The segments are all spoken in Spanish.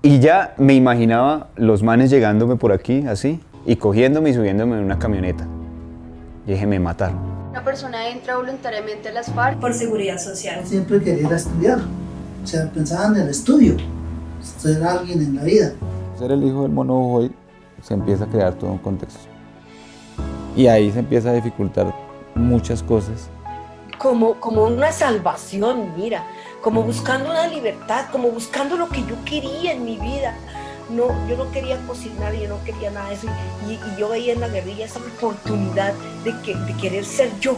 Y ya me imaginaba los manes llegándome por aquí, así, y cogiéndome y subiéndome en una camioneta. Y dije, me mataron. Una persona entra voluntariamente a las FARC por seguridad social. Siempre quería ir a estudiar, o sea, pensaba en el estudio, ser alguien en la vida. Ser el hijo del mono Jojoy, se empieza a crear todo un contexto. Y ahí se empieza a dificultar muchas cosas. Como una salvación, mira, como buscando una libertad, como buscando lo que yo quería en mi vida. No, yo no quería cocinar, yo no quería nada de eso. Y yo veía en la guerrilla esa oportunidad de querer ser yo.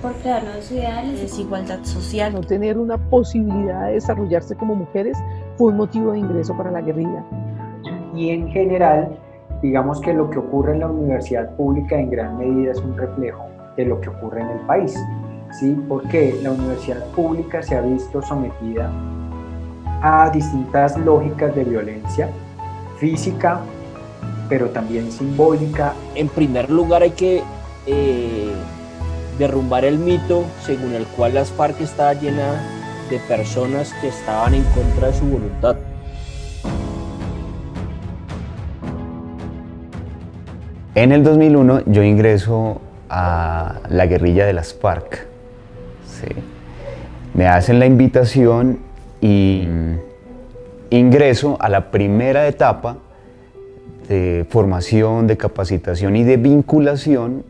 por crear nuevos ideales. Desigualdad social. No tener una posibilidad de desarrollarse como mujeres fue un motivo de ingreso para la guerrilla. Y en general, digamos que lo que ocurre en la universidad pública en gran medida es un reflejo de lo que ocurre en el país, ¿sí? Porque la universidad pública se ha visto sometida a distintas lógicas de violencia física, pero también simbólica. En primer lugar hay que derrumbar el mito según el cual las FARC estaba llena de personas que estaban en contra de su voluntad. En el 2001 yo ingreso a la guerrilla de las FARC. ¿Sí? Me hacen la invitación y ingreso a la primera etapa de formación, de capacitación y de vinculación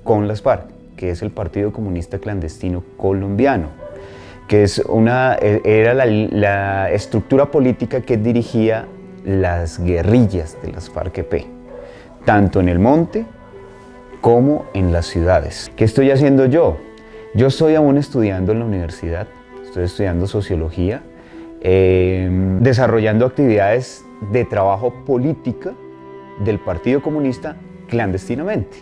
con las FARC, que es el Partido Comunista Clandestino Colombiano, que era la estructura política que dirigía las guerrillas de las FARC-EP, tanto en el monte como en las ciudades. ¿Qué estoy haciendo yo? Yo estoy aún estudiando en la universidad, estoy estudiando sociología, desarrollando actividades de trabajo política del Partido Comunista clandestinamente.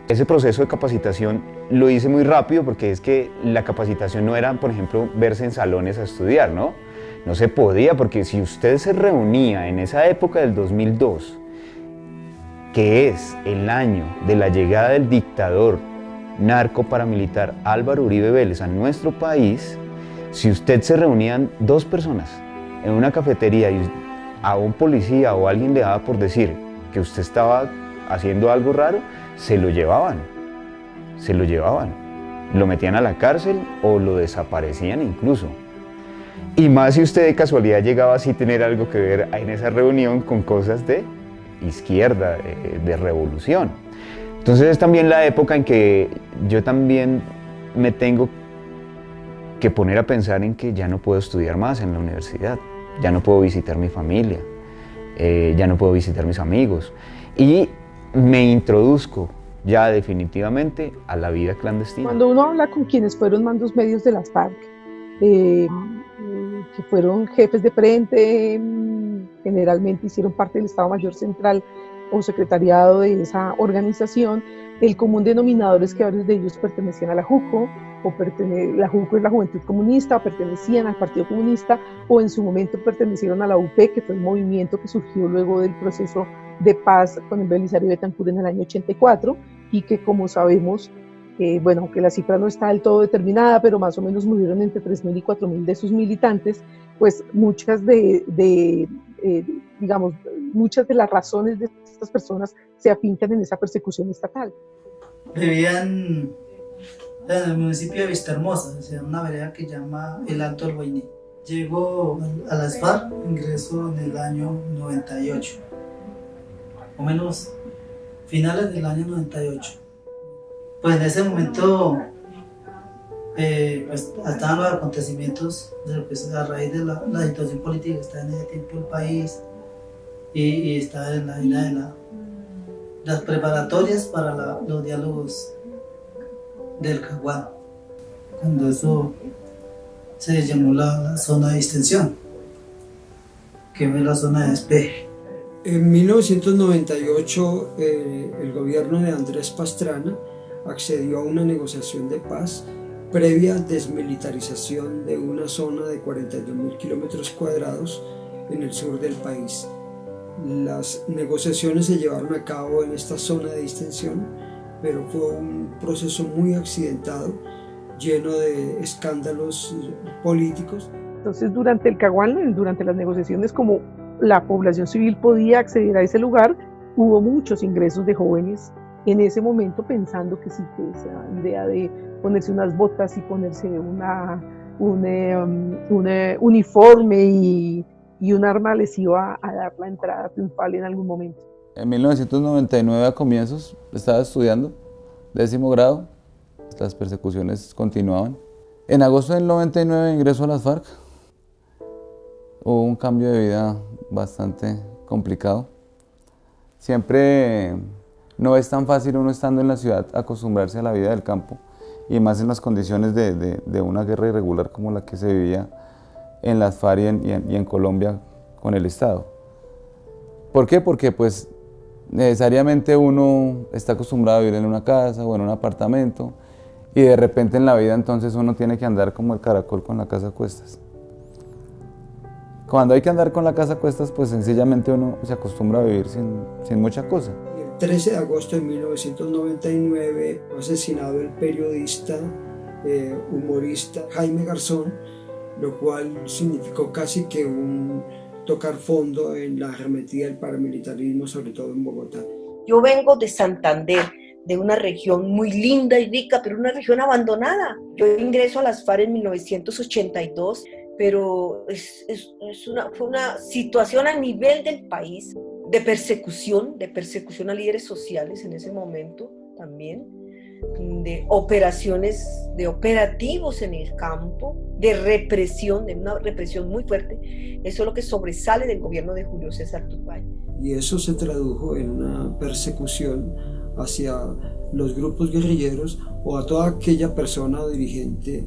Ese proceso de capacitación lo hice muy rápido porque es que la capacitación no era, por ejemplo, verse en salones a estudiar, ¿no? No se podía, porque si usted se reunía en esa época del 2002, que es el año de la llegada del dictador narco paramilitar Álvaro Uribe Vélez a nuestro país, si usted se reunían dos personas en una cafetería y a un policía o alguien le daba por decir que usted estaba haciendo algo raro, se lo llevaban, lo metían a la cárcel o lo desaparecían incluso. Y más si usted de casualidad llegaba así a tener algo que ver en esa reunión con cosas de izquierda, de revolución. Entonces es también la época en que yo también me tengo que poner a pensar en que ya no puedo estudiar más en la universidad, ya no puedo visitar mi familia, ya no puedo visitar mis amigos, y me introduzco ya definitivamente a la vida clandestina. Cuando uno habla con quienes fueron mandos medios de las FARC, que fueron jefes de frente, generalmente hicieron parte del Estado Mayor Central o secretariado de esa organización, el común denominador es que varios de ellos pertenecían a la JUCO, la JUCO es la Juventud Comunista, o pertenecían al Partido Comunista, o en su momento pertenecieron a la UP, que fue el movimiento que surgió luego del proceso de paz con el Belisario Betancur en el año 84, y que, como sabemos, bueno, aunque la cifra no está del todo determinada, pero más o menos murieron entre 3.000 y 4.000 de sus militantes, pues muchas digamos, muchas de las razones de estas personas se afincan en esa persecución estatal. Vivían en el municipio de Vistahermosa, o sea, una vereda que llama el Alto del Guainí. Llego a las FARC, ingreso en el año 98, o menos finales del año 98. Pues en ese momento pues, estaban los acontecimientos pues, a raíz de la situación política que está en ese tiempo el país, y estaba en la vida de las preparatorias para los diálogos del Caguán, cuando eso se llamó la zona de distensión, que fue la zona de despeje. En 1998 el gobierno de Andrés Pastrana accedió a una negociación de paz previa desmilitarización de una zona de 42.000 kilómetros cuadrados en el sur del país. Las negociaciones se llevaron a cabo en esta zona de distensión, pero fue un proceso muy accidentado, lleno de escándalos políticos. Entonces, durante el Caguán, durante las negociaciones, como la población civil podía acceder a ese lugar, hubo muchos ingresos de jóvenes en ese momento pensando que sí, que esa idea de ponerse unas botas y ponerse un uniforme y un arma les iba a dar la entrada triunfal en algún momento. En 1999 a comienzos estaba estudiando, 10º grado, las persecuciones continuaban. En agosto del 99 ingreso a las FARC. Hubo un cambio de vida bastante complicado. Siempre no es tan fácil uno estando en la ciudad acostumbrarse a la vida del campo y más en las condiciones de una guerra irregular como la que se vivía en las FARC y en Colombia con el Estado. ¿Por qué? Porque pues necesariamente uno está acostumbrado a vivir en una casa o en un apartamento y de repente en la vida entonces uno tiene que andar como el caracol con la casa a cuestas. Cuando hay que andar con la casa a cuestas, pues sencillamente uno se acostumbra a vivir sin mucha cosa. El 13 de agosto de 1999 fue asesinado el periodista, humorista Jaime Garzón, lo cual significó casi que un tocar fondo en la arremetida del paramilitarismo, sobre todo en Bogotá. Yo vengo de Santander, de una región muy linda y rica, pero una región abandonada. Yo ingreso a las FARC en 1982, pero fue una situación a nivel del país de persecución a líderes sociales en ese momento también, de operaciones, de operativos en el campo, de una represión muy fuerte. Eso es lo que sobresale del gobierno de Julio César Turbay. Y eso se tradujo en una persecución hacia los grupos guerrilleros o a toda aquella persona o dirigente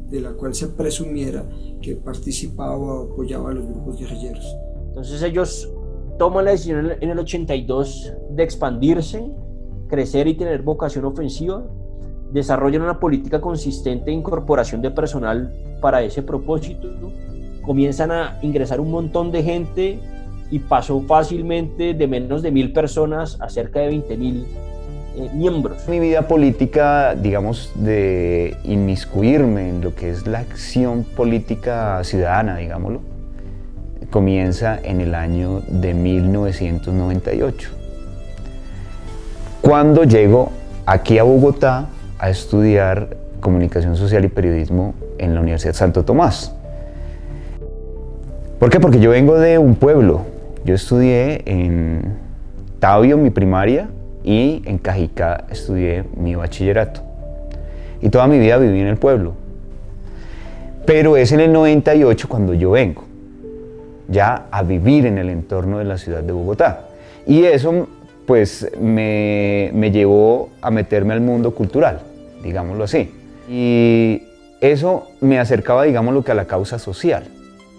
de la cual se presumiera que participaba o apoyaba a los grupos guerrilleros. Entonces ellos toman la decisión en el 82 de expandirse, crecer y tener vocación ofensiva, desarrollan una política consistente de incorporación de personal para ese propósito, comienzan a ingresar un montón de gente y pasó fácilmente de menos de 1.000 personas a cerca de 20.000 miembros. Mi vida política, digamos, de inmiscuirme en lo que es la acción política ciudadana, digámoslo, comienza en el año de 1998. Cuando llego aquí a Bogotá a estudiar Comunicación Social y Periodismo en la Universidad Santo Tomás. ¿Por qué? Porque yo vengo de un pueblo. Yo estudié en Tabio mi primaria y en Cajicá estudié mi bachillerato. Y toda mi vida viví en el pueblo. Pero es en el 98 cuando yo vengo ya a vivir en el entorno de la ciudad de Bogotá. Y eso pues me llevó a meterme al mundo cultural, digámoslo así. Y eso me acercaba, digámoslo, que a la causa social,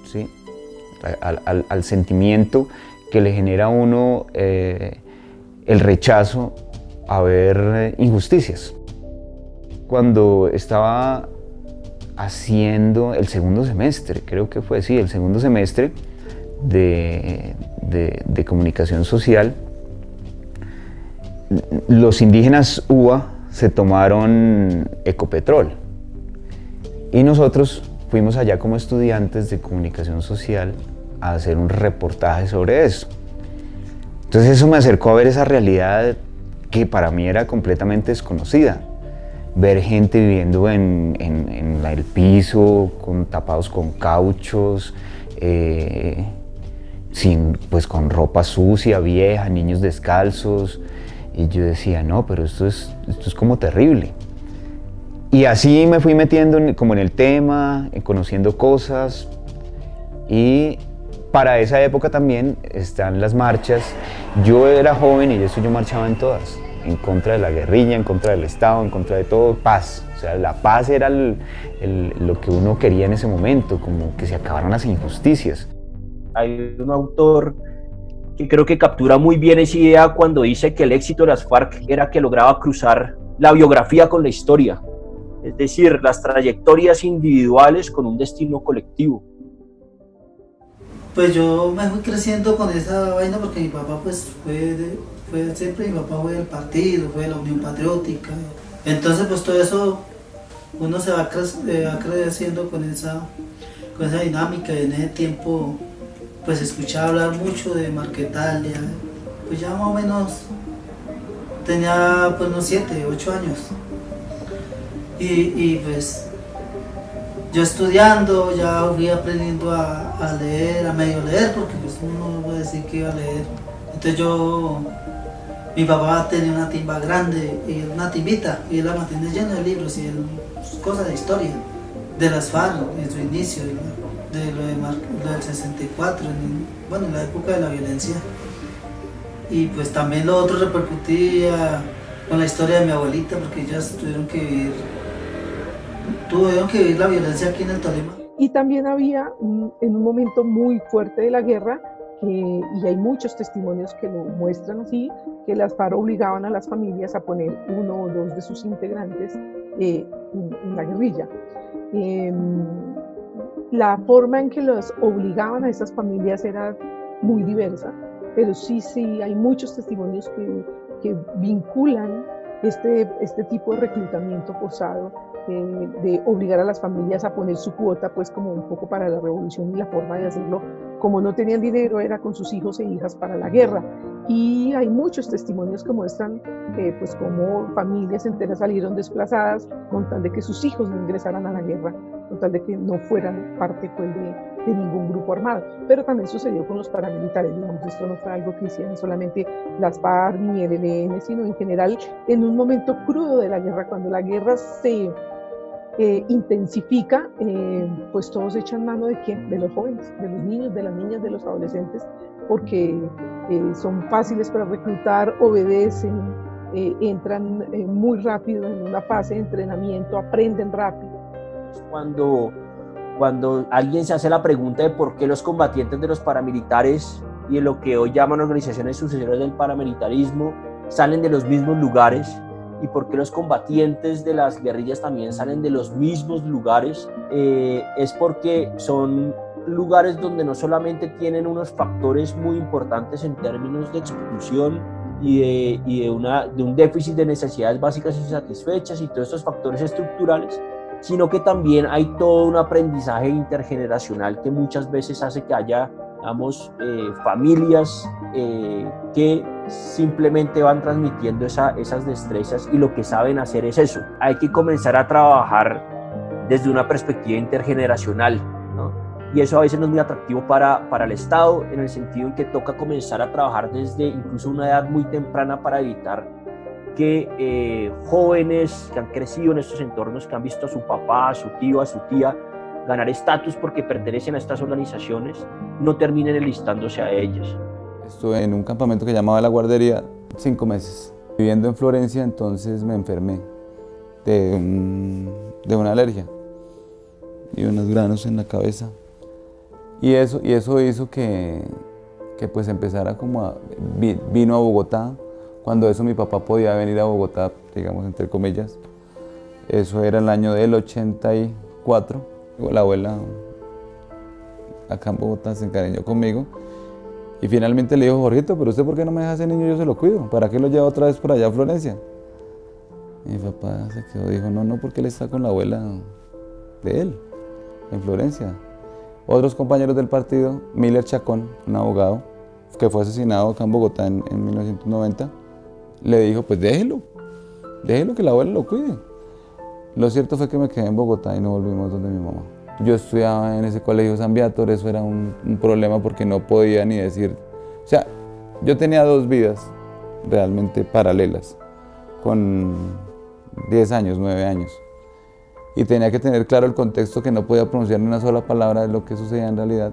¿sí? Al sentimiento que le genera a uno el rechazo a ver injusticias. Cuando estaba haciendo el segundo semestre, creo que fue, sí, el segundo semestre de comunicación social, los indígenas UBA se tomaron Ecopetrol y nosotros fuimos allá como estudiantes de comunicación social a hacer un reportaje sobre eso. Entonces eso me acercó a ver esa realidad que para mí era completamente desconocida. Ver gente viviendo en el piso, tapados con cauchos, pues con ropa sucia, vieja, niños descalzos. Y yo decía, no, pero esto es como terrible. Y así me fui metiendo como en el tema, conociendo cosas. Y para esa época también están las marchas. Yo era joven y yo marchaba en todas. En contra de la guerrilla, en contra del Estado, en contra de todo, paz. O sea, la paz era lo que uno quería en ese momento, como que se acabaran las injusticias. Hay un autor que creo que captura muy bien esa idea cuando dice que el éxito de las FARC era que lograba cruzar la biografía con la historia, es decir, las trayectorias individuales con un destino colectivo. Pues yo me fui creciendo con esa vaina porque mi papá pues siempre mi papá fue del partido, fue de la Unión Patriótica. Entonces pues todo eso uno se va creciendo con esa dinámica y en ese tiempo pues escuchaba hablar mucho de Marquetalia, pues ya más o menos tenía pues unos 7, 8 años. Y pues yo estudiando ya fui aprendiendo a leer, a medio leer, porque pues uno no puede decir que iba a leer. Entonces mi papá tenía una timba grande, y una timbita, y él la mantenía llena de libros y cosas de historia, de las FARC, en su inicio, de lo del 64, en la época de la violencia. Y pues también lo otro repercutía con la historia de mi abuelita, porque ellas tuvieron que vivir la violencia aquí en el Tolima. Y también había en un momento muy fuerte de la guerra, y hay muchos testimonios que lo muestran así, que las FARC obligaban a las familias a poner 1 o 2 de sus integrantes en la guerrilla. La forma en que los obligaban a esas familias era muy diversa, pero sí hay muchos testimonios que vinculan este tipo de reclutamiento forzado, de obligar a las familias a poner su cuota, pues como un poco para la revolución, y la forma de hacerlo, como no tenían dinero, era con sus hijos e hijas para la guerra. Y hay muchos testimonios que muestran pues cómo familias enteras salieron desplazadas con tal de que sus hijos no ingresaran a la guerra, con tal de que no fueran parte pues, de ningún grupo armado. Pero también sucedió con los paramilitares, digamos, esto no fue algo que hicieran solamente las FARC ni el ELN, sino en general en un momento crudo de la guerra, cuando la guerra se intensifica, pues todos echan mano ¿de quién? De los jóvenes, de los niños, de las niñas, de los adolescentes, porque son fáciles para reclutar, obedecen, entran muy rápido en una fase de entrenamiento, aprenden rápido. Cuando alguien se hace la pregunta de por qué los combatientes de los paramilitares y de lo que hoy llaman organizaciones sucesoras del paramilitarismo salen de los mismos lugares, y por qué los combatientes de las guerrillas también salen de los mismos lugares, es porque son lugares donde no solamente tienen unos factores muy importantes en términos de exclusión y de un déficit de necesidades básicas insatisfechas y todos estos factores estructurales, sino que también hay todo un aprendizaje intergeneracional que muchas veces hace que haya, digamos, familias que simplemente van transmitiendo esas destrezas, y lo que saben hacer es eso. Hay que comenzar a trabajar desde una perspectiva intergeneracional, ¿no? Y eso a veces no es muy atractivo para el Estado, en el sentido en que toca comenzar a trabajar desde incluso una edad muy temprana para evitar que jóvenes que han crecido en estos entornos, que han visto a su papá, a su tío, a su tía ganar estatus porque pertenecen a estas organizaciones, no terminen enlistándose a ellas. Estuve en un campamento que llamaba La Guardería 5 meses. Viviendo en Florencia, entonces me enfermé de una alergia y unos granos en la cabeza. Y eso hizo que pues empezara vino a Bogotá. Cuando eso mi papá podía venir a Bogotá, digamos entre comillas. Eso era el año del 84. La abuela acá en Bogotá se encariñó conmigo. Y finalmente le dijo: Jorgito, pero usted ¿por qué no me deja ese niño? Yo se lo cuido. ¿Para qué lo lleva otra vez por allá a Florencia? Y mi papá se quedó, dijo: no, porque él está con la abuela de él, en Florencia. Otros compañeros del partido, Miller Chacón, un abogado que fue asesinado acá en Bogotá en 1990, le dijo: pues déjelo que la abuela lo cuide. Lo cierto fue que me quedé en Bogotá y no volvimos donde mi mamá. Yo estudiaba en ese colegio San Viator, eso era un problema porque no podía ni decir... O sea, yo tenía 2 vidas realmente paralelas, con 10 años, 9 años. Y tenía que tener claro el contexto, que no podía pronunciar ni una sola palabra de lo que sucedía en realidad.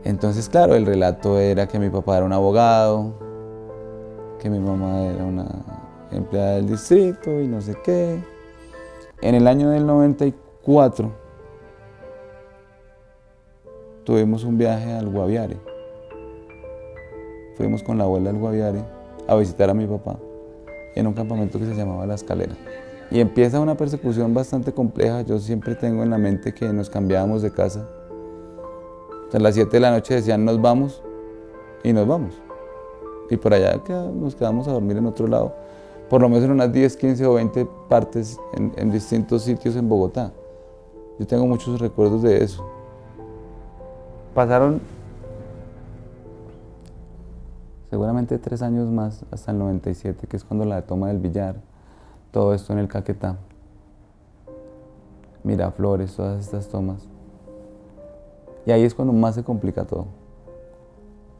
Entonces, claro, el relato era que mi papá era un abogado, que mi mamá era una empleada del distrito y no sé qué. En el año del 94 tuvimos un viaje al Guaviare. Fuimos con la abuela al Guaviare a visitar a mi papá en un campamento que se llamaba La Escalera. Y empieza una persecución bastante compleja. Yo siempre tengo en la mente que nos cambiábamos de casa. A las 7 de la noche decían: nos vamos, y nos vamos. Y por allá nos quedamos a dormir en otro lado, por lo menos en unas 10, 15 o 20 partes en distintos sitios en Bogotá. Yo tengo muchos recuerdos de eso. Pasaron seguramente 3 años más, hasta el 97, que es cuando la toma del Villar, todo esto en el Caquetá, Miraflores, todas estas tomas. Y ahí es cuando más se complica todo,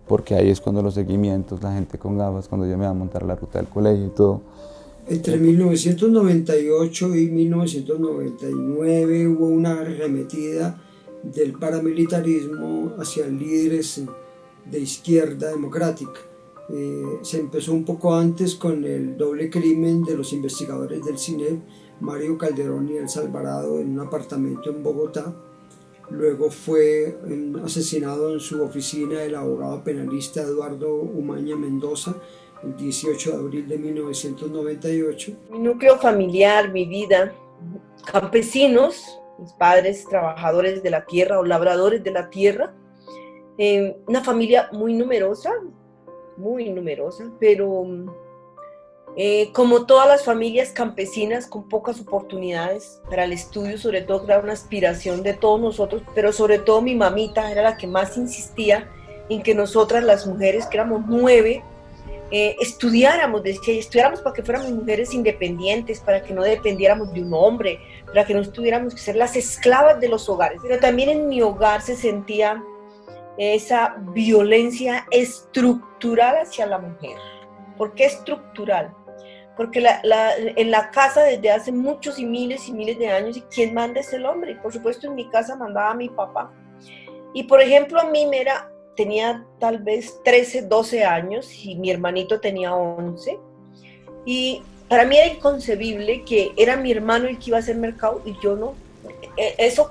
porque ahí es cuando los seguimientos, la gente con gafas, cuando yo me iba a montar la ruta del colegio y todo. Entre 1998 y 1999 hubo una arremetida del paramilitarismo hacia líderes de izquierda democrática. Se empezó un poco antes con el doble crimen de los investigadores del CINEP, Mario Calderón y Elsa Alvarado, en un apartamento en Bogotá. Luego fue asesinado en su oficina el abogado penalista Eduardo Umaña Mendoza, el 18 de abril de 1998. Mi núcleo familiar, mi vida, campesinos, mis padres trabajadores de la tierra o labradores de la tierra, una familia muy numerosa, pero como todas las familias campesinas con pocas oportunidades para el estudio, sobre todo era una aspiración de todos nosotros, pero sobre todo mi mamita era la que más insistía en que nosotras las mujeres, que éramos 9, estudiáramos, decía, estudiáramos para que fuéramos mujeres independientes, para que no dependiéramos de un hombre, para que no tuviéramos que ser las esclavas de los hogares. Pero también en mi hogar se sentía esa violencia estructural hacia la mujer. ¿Por qué estructural? Porque en la casa desde hace muchos y miles de años, ¿quién manda es el hombre? Y por supuesto en mi casa mandaba mi papá. Y por ejemplo a mí tenía tal vez 13, 12 años y mi hermanito tenía 11. Y para mí era inconcebible que era mi hermano el que iba a hacer mercado y yo no. Eso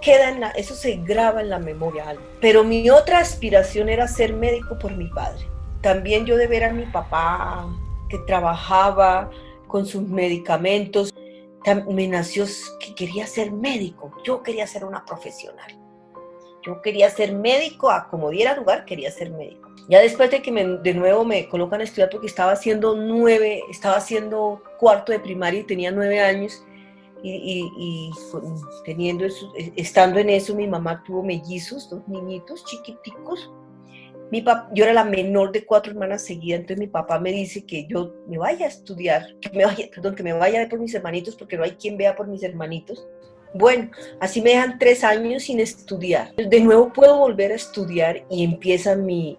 eso se graba en la memoria. Pero mi otra aspiración era ser médico por mi padre. También yo de ver a mi papá que trabajaba con sus medicamentos, me nació que quería ser médico. Yo quería ser una profesional. Yo quería ser médico, a como diera lugar, quería ser médico. Ya después de que de nuevo me colocan a estudiar porque estaba haciendo cuarto de primaria y tenía 9 años, y estando en eso, mi mamá tuvo mellizos, 2 niñitos chiquiticos. Yo era la menor de 4 hermanas seguidas, entonces mi papá me dice que yo me vaya a estudiar, que me vaya a ver por mis hermanitos, porque no hay quien vea por mis hermanitos. Bueno, así me dejan 3 años sin estudiar. De nuevo puedo volver a estudiar y empieza mi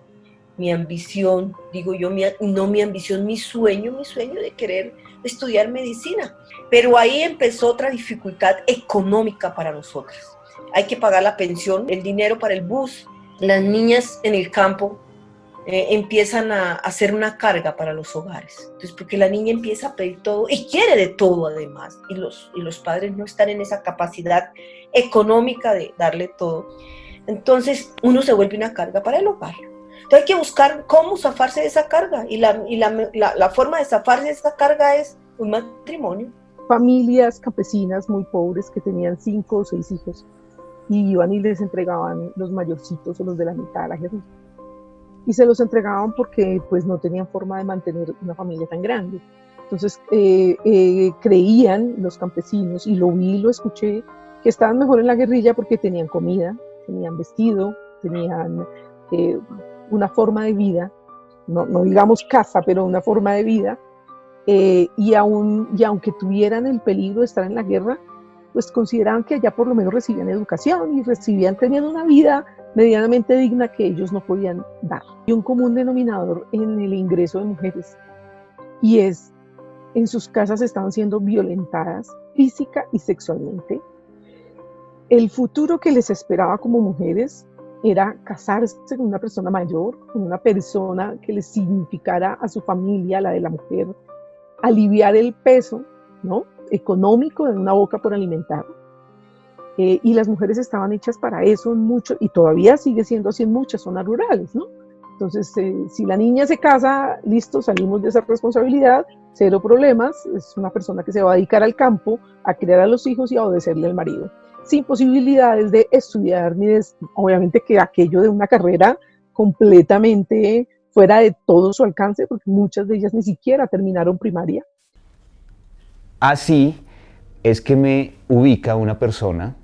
ambición, digo yo, mi ambición, mi sueño de querer estudiar medicina. Pero ahí empezó otra dificultad económica para nosotras. Hay que pagar la pensión, el dinero para el bus. Las niñas en el campo empiezan a hacer una carga para los hogares. Entonces, porque la niña empieza a pedir todo y quiere de todo además, y los padres no están en esa capacidad económica de darle todo. Entonces, uno se vuelve una carga para el hogar. Entonces, hay que buscar cómo zafarse de esa carga, y la forma de zafarse de esa carga es un matrimonio. Familias campesinas muy pobres que tenían 5 o 6 hijos y iban y les entregaban los mayorcitos o los de la mitad a la guerrilla. Y se los entregaban porque pues no tenían forma de mantener una familia tan grande. Entonces creían los campesinos, y lo vi y lo escuché, que estaban mejor en la guerrilla porque tenían comida, tenían vestido, tenían una forma de vida, no digamos casa, pero una forma de vida, y aunque tuvieran el peligro de estar en la guerra, pues consideraban que allá por lo menos recibían educación y tenían una vida medianamente digna que ellos no podían dar. Y un común denominador en el ingreso de mujeres, y es, en sus casas estaban siendo violentadas física y sexualmente. El futuro que les esperaba como mujeres era casarse con una persona mayor, con una persona que les significara a su familia, la de la mujer, aliviar el peso, ¿no?, económico de una boca por alimentar. Y las mujeres estaban hechas para eso mucho, y todavía sigue siendo así en muchas zonas rurales, ¿no? Entonces, si la niña se casa, listo, salimos de esa responsabilidad, 0 problemas, es una persona que se va a dedicar al campo, a criar a los hijos y a obedecerle al marido, sin posibilidades de estudiar, ni obviamente que aquello de una carrera completamente fuera de todo su alcance, porque muchas de ellas ni siquiera terminaron primaria. Así es que me ubica una persona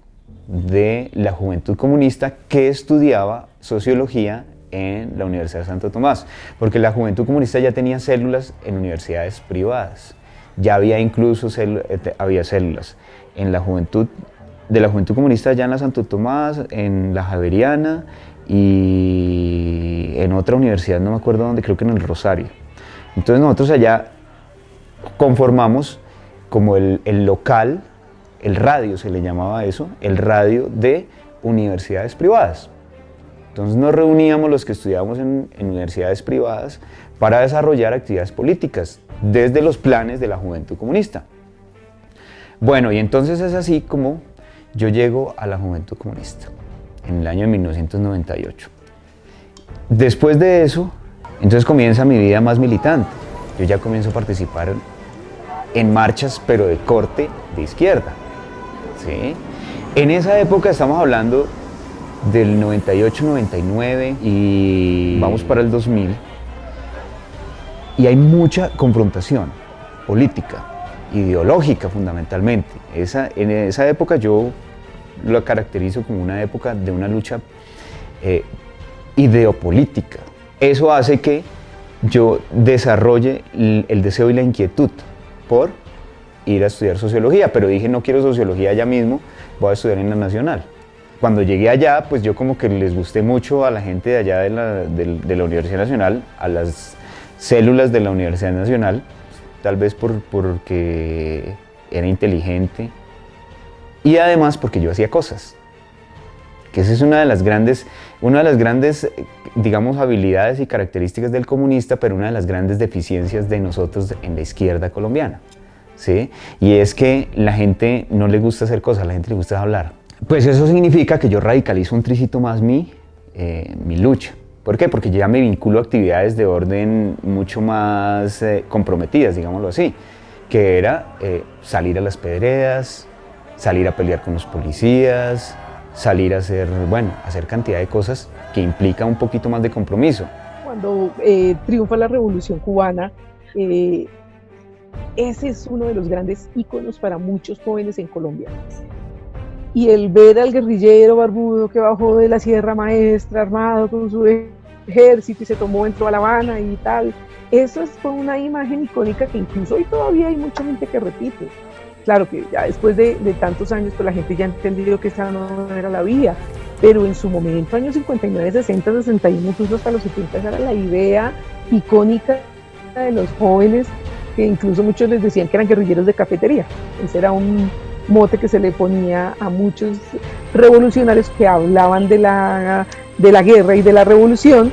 de la Juventud Comunista que estudiaba sociología en la Universidad de Santo Tomás, porque la Juventud Comunista ya tenía células en universidades privadas, ya había incluso había células en la juventud, de la Juventud Comunista ya en la Santo Tomás, en la Javeriana y en otra universidad, no me acuerdo dónde, creo que en el Rosario. Entonces nosotros allá conformamos como el local, el radio se le llamaba eso, el radio de universidades privadas. Entonces nos reuníamos los que estudiábamos en universidades privadas para desarrollar actividades políticas desde los planes de la Juventud Comunista. Bueno, y entonces es así como yo llego a la Juventud Comunista en el año de 1998. Después de eso, entonces comienza mi vida más militante. Yo ya comienzo a participar en marchas, pero de corte de izquierda, ¿sí? En esa época estamos hablando del 98, 99 y vamos para el 2000, y hay mucha confrontación política, ideológica fundamentalmente. En esa época yo lo caracterizo como una época de una lucha ideopolítica. Eso hace que yo desarrolle el deseo y la inquietud por ir a estudiar sociología, pero dije no quiero sociología ya mismo, voy a estudiar en la Nacional. Cuando llegué allá, pues yo como que les gusté mucho a la gente de allá de la Universidad Nacional, a las células de la Universidad Nacional, tal vez porque era inteligente y además porque yo hacía cosas, que esa es una de las grandes, digamos, habilidades y características del comunista, pero una de las grandes deficiencias de nosotros en la izquierda colombiana, ¿sí? Y es que la gente no le gusta hacer cosas, a la gente le gusta hablar. Pues eso significa que yo radicalizo un tricito más mi lucha. ¿Por qué? Porque ya me vinculo a actividades de orden mucho más comprometidas, digámoslo así, que era salir a las pedreras, salir a pelear con los policías, salir a hacer cantidad de cosas que implica un poquito más de compromiso. Cuando triunfa la Revolución Cubana, ese es uno de los grandes íconos para muchos jóvenes en Colombia. Y el ver al guerrillero barbudo que bajó de la Sierra Maestra armado con su ejército y entró a La Habana y tal, eso fue una imagen icónica que incluso hoy todavía hay mucha gente que repite. Claro que ya después de tantos años, pues la gente ya ha entendido que esa no era la vía, pero en su momento, años 59, 60, 61, incluso hasta los 70, esa era la idea icónica de los jóvenes, que incluso muchos les decían que eran guerrilleros de cafetería. Ese era un mote que se le ponía a muchos revolucionarios que hablaban de la guerra y de la revolución,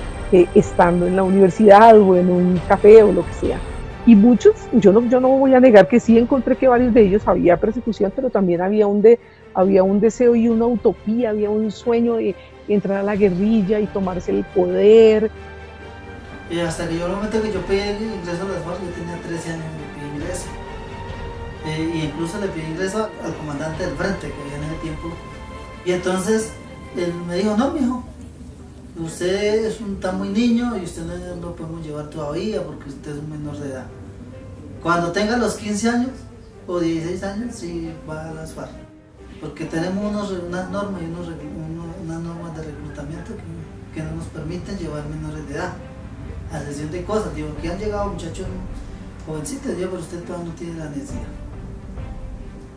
estando en la universidad o en un café o lo que sea. Y muchos, yo no voy a negar que sí encontré que varios de ellos había persecución, pero también había un deseo y una utopía, había un sueño de entrar a la guerrilla y tomarse el poder. Y hasta que yo el momento que yo pedí el ingreso a las FARC, yo tenía 13 años, me pedí ingreso. Y incluso le pedí ingreso al comandante del frente que había en ese tiempo. Y entonces él me dijo, no, mijo, usted está muy niño y usted no lo podemos llevar todavía porque usted es un menor de edad. Cuando tenga los 15 años o 16 años, sí va a las FARC. Porque tenemos unas normas y unas normas de reclutamiento que no nos permiten llevar menores de edad a sesión de cosas. Digo, que han llegado muchachos jovencitos, digo, pero usted todavía no tiene la necesidad.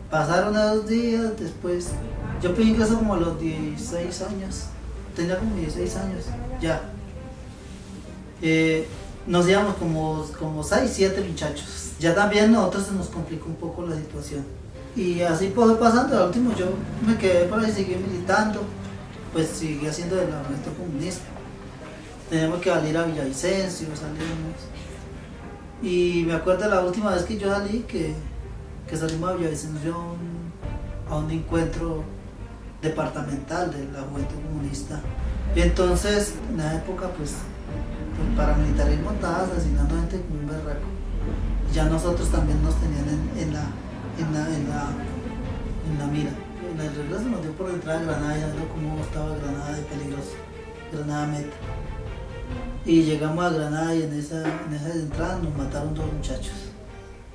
Pasaron a 2 días, después yo pedí ingreso como a los 16 años. Tenía como 16 años, ya. Nos íbamos como 6, 7 muchachos. Ya también nosotros se nos complicó un poco la situación. Y así fue pasando, al último yo me quedé por ahí, seguí militando, pues seguí haciendo del movimiento comunista. Teníamos que salir a Villavicencio, salimos. Y me acuerdo la última vez que yo salí, que salimos a Villavicencio a un encuentro departamental de la Juventud Comunista. Y entonces, en esa época, pues el paramilitarismo estaba asesinando gente como un berraco. Ya nosotros también nos tenían en la mira. En el regreso nos dio por entrar a Granada, ya vio cómo estaba Granada de peligroso, Granada meta. Y llegamos a Granada y en esa entrada nos mataron 2 muchachos.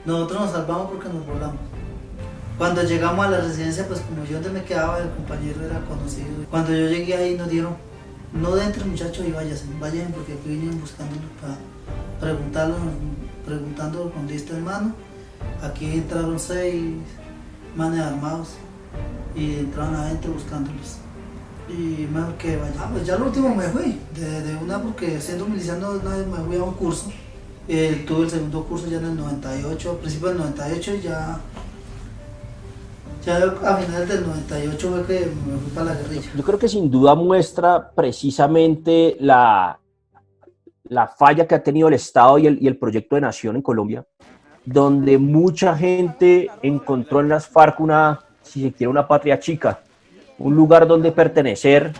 Nosotros nos salvamos porque nos volamos. Cuando llegamos a la residencia, pues como yo donde me quedaba, el compañero era conocido. Cuando yo llegué ahí nos dieron no entren muchachos y vayan porque aquí vienen buscándolos para preguntando con lista en mano. Aquí entraron 6 manes armados y entraron adentro buscándolos. Y mejor que vaya. Pues ya lo último me fui, de una porque siendo militar me fui a un curso. Tuve el segundo curso ya en el 98, a principios del 98 ya a finales del 98 fue que me fui para la guerrilla. Yo creo que sin duda muestra precisamente la falla que ha tenido el Estado y el proyecto de nación en Colombia, donde mucha gente encontró en las FARC si se quiere, una patria chica, un lugar donde pertenecer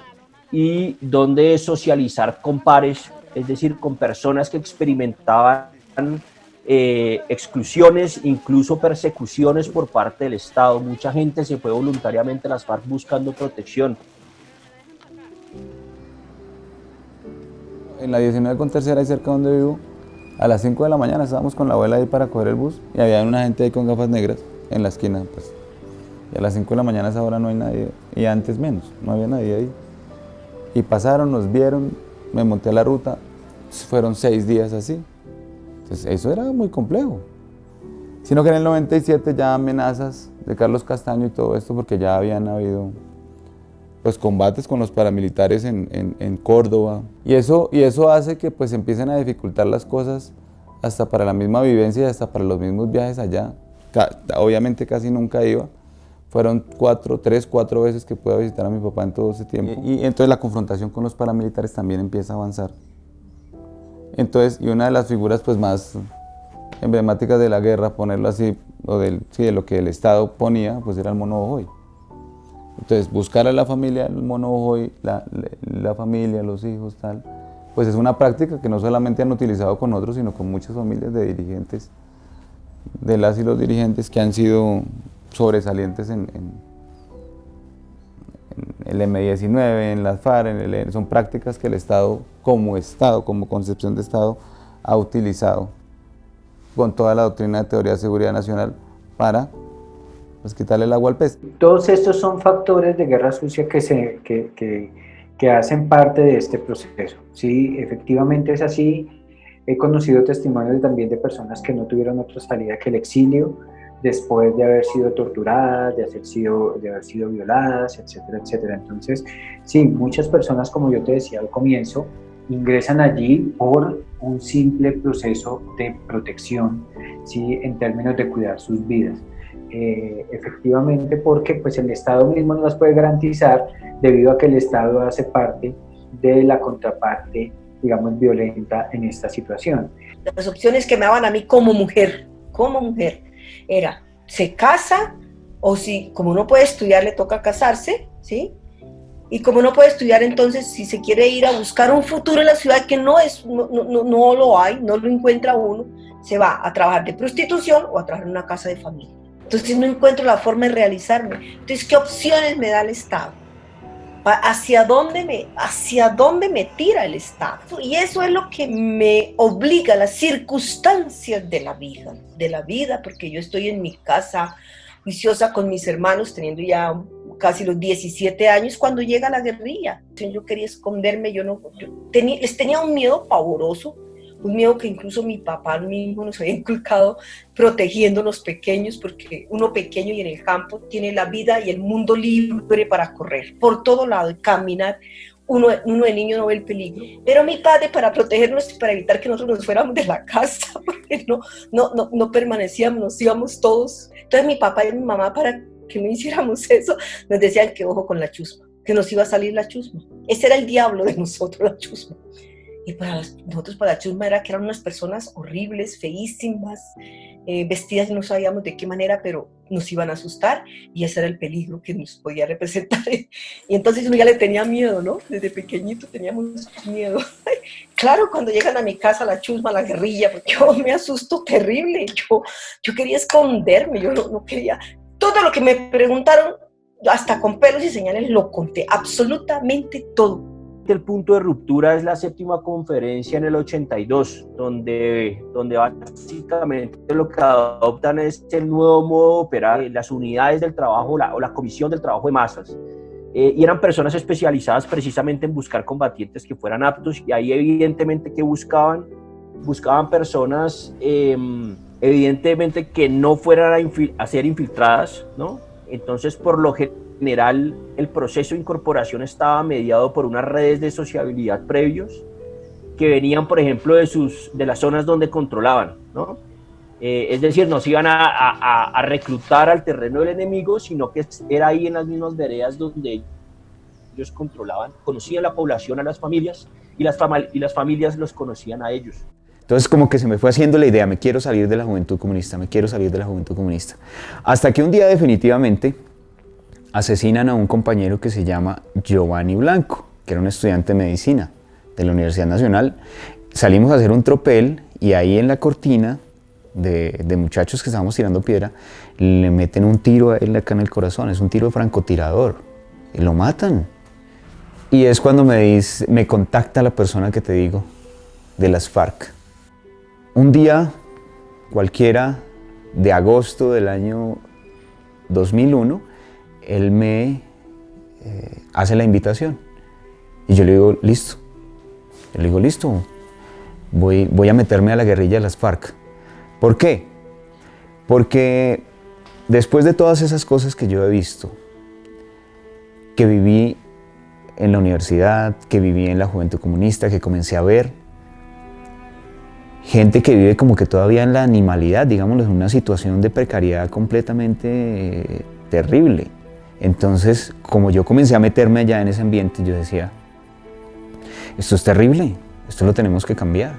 y donde socializar con pares, es decir, con personas que experimentaban exclusiones, incluso persecuciones por parte del Estado. Mucha gente se fue voluntariamente a las FARC buscando protección. En la 19 con tercera, ahí cerca donde vivo, a las 5 de la mañana estábamos con la abuela ahí para coger el bus y había una gente ahí con gafas negras en la esquina, pues. Y a las 5 de la mañana a esa hora no hay nadie, y antes menos, no había nadie ahí. Y pasaron, nos vieron, me monté a la ruta, fueron 6 días así. Entonces eso era muy complejo. Sino que en el 97 ya amenazas de Carlos Castaño y todo esto, porque ya habían habido pues combates con los paramilitares en Córdoba. Y eso hace que pues empiecen a dificultar las cosas hasta para la misma vivencia y hasta para los mismos viajes allá. Obviamente casi nunca iba. Fueron 3, 4 veces que pude visitar a mi papá en todo ese tiempo. Y entonces la confrontación con los paramilitares también empieza a avanzar. Entonces, y una de las figuras pues más emblemáticas de la guerra, ponerlo así, de lo que el Estado ponía, pues era el Mono Ojoy. Entonces, buscar a la familia, el Mono Ojoy, la familia, los hijos, tal, pues es una práctica que no solamente han utilizado con otros, sino con muchas familias de dirigentes, de las y los dirigentes que han sido sobresalientes en el M-19, en las FARC, son prácticas que el Estado, como concepción de Estado, ha utilizado con toda la doctrina de teoría de seguridad nacional para pues, quitarle el agua al pez. Todos estos son factores de guerra sucia que hacen parte de este proceso. Sí, efectivamente es así. He conocido testimonios también de personas que no tuvieron otra salida que el exilio, después de haber sido torturadas, de haber sido violadas, etcétera, etcétera. Entonces, sí, muchas personas, como yo te decía al comienzo, ingresan allí por un simple proceso de protección, ¿sí? En términos de cuidar sus vidas. Efectivamente, porque pues, el Estado mismo no las puede garantizar debido a que el Estado hace parte de la contraparte, digamos, violenta en esta situación. Las opciones que me daban a mí como mujer, era, se casa, o si, como no puede estudiar, le toca casarse, ¿sí? Y como no puede estudiar, entonces, si se quiere ir a buscar un futuro en la ciudad que no lo hay, no lo encuentra uno, se va a trabajar de prostitución o a trabajar en una casa de familia. Entonces no encuentro la forma de realizarme. Entonces, ¿qué opciones me da el Estado? ¿Hacia dónde me tira el Estado? Y eso es lo que me obliga, las circunstancias de la vida, porque yo estoy en mi casa juiciosa con mis hermanos, teniendo ya casi los 17 años cuando llega la guerrilla. Yo quería esconderme, les tenía un miedo pavoroso, un miedo que incluso mi papá mismo nos había inculcado, protegiendo a los pequeños, porque uno pequeño y en el campo tiene la vida y el mundo libre para correr por todo lado y caminar. Uno de niño no ve el peligro, pero mi padre, para protegernos y para evitar que nosotros nos fuéramos de la casa, porque no permanecíamos, nos íbamos todos. Entonces mi papá y mi mamá, para que no hiciéramos eso, nos decían que ojo con la chusma, que nos iba a salir la chusma. Ese era el diablo de nosotros, la chusma. Y nosotros para la chusma era que eran unas personas horribles, feísimas, vestidas no sabíamos de qué manera, pero nos iban a asustar y ese era el peligro que nos podía representar. Y entonces uno ya le tenía miedo, ¿no? Desde pequeñito teníamos miedo. Claro, cuando llegan a mi casa la chusma, la guerrilla, porque yo me asusto terrible. Yo quería esconderme, yo no quería. Todo lo que me preguntaron, hasta con pelos y señales, lo conté, absolutamente todo. El punto de ruptura es la 7ª conferencia en el 82, donde básicamente lo que adoptan es el nuevo modo de operar, las unidades del trabajo o la comisión del trabajo de masas, y eran personas especializadas precisamente en buscar combatientes que fueran aptos, y ahí evidentemente que buscaban personas evidentemente que no fueran a ser infiltradas, ¿no? Entonces, por lo general, el proceso de incorporación estaba mediado por unas redes de sociabilidad previos que venían, por ejemplo, de las zonas donde controlaban, ¿no? Es decir, no se iban a reclutar al terreno del enemigo, sino que era ahí en las mismas veredas donde ellos controlaban, conocían la población, a las familias, y las familias los conocían a ellos. Entonces como que se me fue haciendo la idea, me quiero salir de la Juventud Comunista, me quiero salir de la Juventud Comunista. Hasta que un día definitivamente asesinan a un compañero que se llama Giovanni Blanco, que era un estudiante de medicina de la Universidad Nacional. Salimos a hacer un tropel y ahí en la cortina de muchachos que estábamos tirando piedra, le meten un tiro a él acá en el corazón, es un tiro de francotirador, y lo matan. Y es cuando me contacta la persona que te digo, de las FARC. Un día cualquiera de agosto del año 2001, él me hace la invitación. Y yo le digo, listo. Yo le digo, listo, voy a meterme a la guerrilla de las FARC. ¿Por qué? Porque después de todas esas cosas que yo he visto, que viví en la universidad, que viví en la Juventud Comunista, que comencé a ver gente que vive como que todavía en la animalidad, digámoslo, en una situación de precariedad completamente terrible. Entonces, como yo comencé a meterme allá en ese ambiente, yo decía, esto es terrible, esto lo tenemos que cambiar.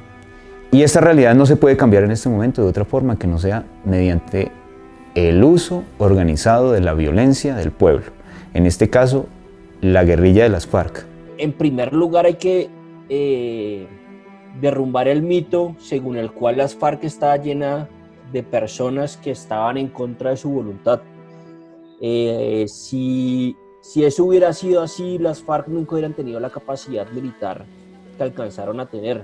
Y esta realidad no se puede cambiar en este momento de otra forma que no sea mediante el uso organizado de la violencia del pueblo. En este caso, la guerrilla de las FARC. En primer lugar hay que derrumbar el mito según el cual las FARC estaba llena de personas que estaban en contra de su voluntad. Si eso hubiera sido así, las FARC nunca hubieran tenido la capacidad militar que alcanzaron a tener.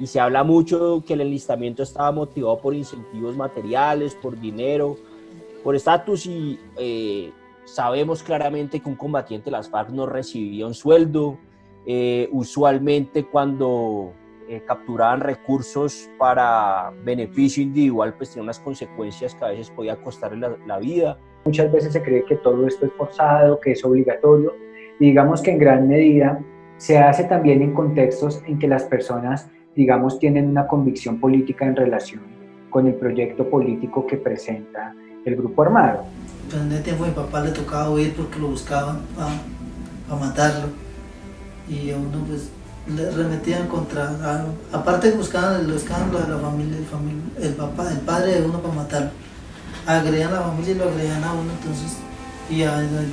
Y se habla mucho que el enlistamiento estaba motivado por incentivos materiales, por dinero, por estatus, y sabemos claramente que un combatiente de las FARC no recibía un sueldo. Usualmente cuando capturaban recursos para beneficio individual, pues tenía unas consecuencias que a veces podía costarle la vida. Muchas veces se cree que todo esto es forzado, que es obligatorio, y digamos que en gran medida se hace también en contextos en que las personas, digamos, tienen una convicción política en relación con el proyecto político que presenta el grupo armado. Pues en ese tiempo a mi papá le tocaba huir porque lo buscaban para matarlo, y a uno pues le remetían contra, aparte buscaban lo de la familia, el padre de uno para matarlo, agredían a la familia y lo agredían a uno, entonces, y